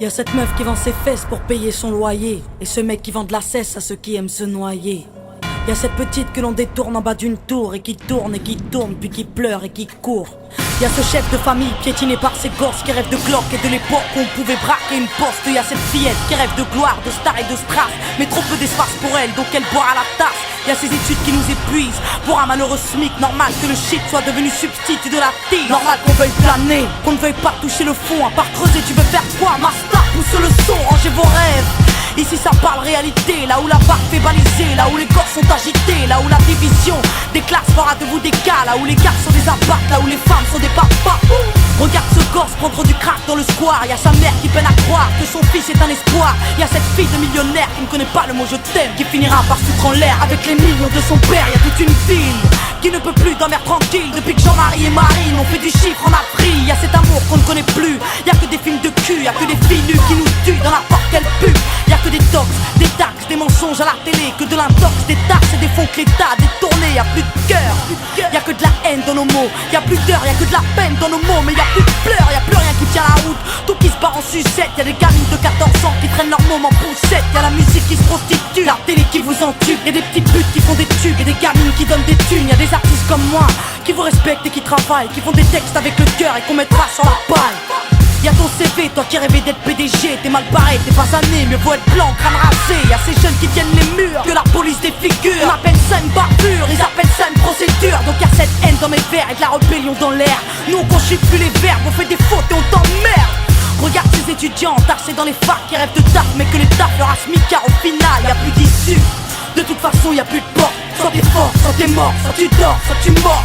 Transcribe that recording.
Y'a cette meuf qui vend ses fesses pour payer son loyer, et ce mec qui vend de la cesse à ceux qui aiment se noyer. Y'a cette petite que l'on détourne en bas d'une tour, et qui tourne, puis qui pleure et qui court. Y'a ce chef de famille piétiné par ses gosses qui rêve de Glock et de l'époque où on pouvait braquer une poste. Y'a cette fillette qui rêve de gloire, de star et de strass, mais trop peu d'espace pour elle, donc elle boit à la tasse. Y'a ces études qui nous épuisent pour un malheureux SMIC. Normal que le shit soit devenu substitut de la tige. Normal qu'on veuille planer, qu'on ne veuille pas toucher le fond. À part creuser, tu veux faire quoi? Master, pousse le son, rangez vos rêves. Ici ça parle réalité, là où la barre fait baliser, là où les corps sont agités, là où la division des classes fera de vous des cas, là où les gars sont des apparts, là où les femmes sont des papas. Regarde ce gosse prendre du crack dans le square. Y'a sa mère qui peine à croire que son fils est un espoir. Y'a cette fille de millionnaire qui ne connaît pas le mot je t'aime, qui finira par se foutre en l'air avec les millions de son père. Y'a toute une ville qui ne peut plus dormir tranquille depuis que Jean-Marie et Marine ont fait du chiffre en Afrique. Y'a cet amour qu'on ne connaît plus, y'a que des films de cul, y'a que des filles nues qui nous tuent dans la porte qu'elle pue. Y'a que des tox, des taxes, des mensonges à la télé, que de l'intox, des taxes et des fonds que l'État a détournés. Y'a plus de cœur, y'a que de la haine dans nos mots. Y'a plus d'heures, y'a que de la peine dans nos mots. Mais y'a plus de pleurs, y'a plus rien qui tient la route. Tout qui se part en sucette, y'a des gamines de 14 ans qui traînent leur môme en poussette. Y'a la musique qui se prostitue, la télé qui vous entube. Y'a des petites putes qui font des tubes, y'a des gamines qui donnent des thunes. Y'a des artistes comme moi qui vous respectent et qui travaillent, qui font des textes avec le cœur et qu'on mettra sur la paille. Y'a ton CV, toi qui rêvais d'être PDG, t'es mal barré, t'es pas né, mieux vaut être blanc, crâne rasé. Y'a ces jeunes qui tiennent les murs, que la police défigure. On appelle ça une barbure, ils appellent ça une procédure. Donc y'a cette haine dans mes vers et de la rébellion dans l'air. Nous on conjugue plus les verbes, on fait des fautes et on t'emmerde. Regarde ces étudiants tassés dans les facs qui rêvent de taf, mais que les taf leur a smicard au final, y'a plus d'issue. De toute façon y'a plus de porte, soit t'es fort, soit t'es mort, soit tu dors, soit tu mords.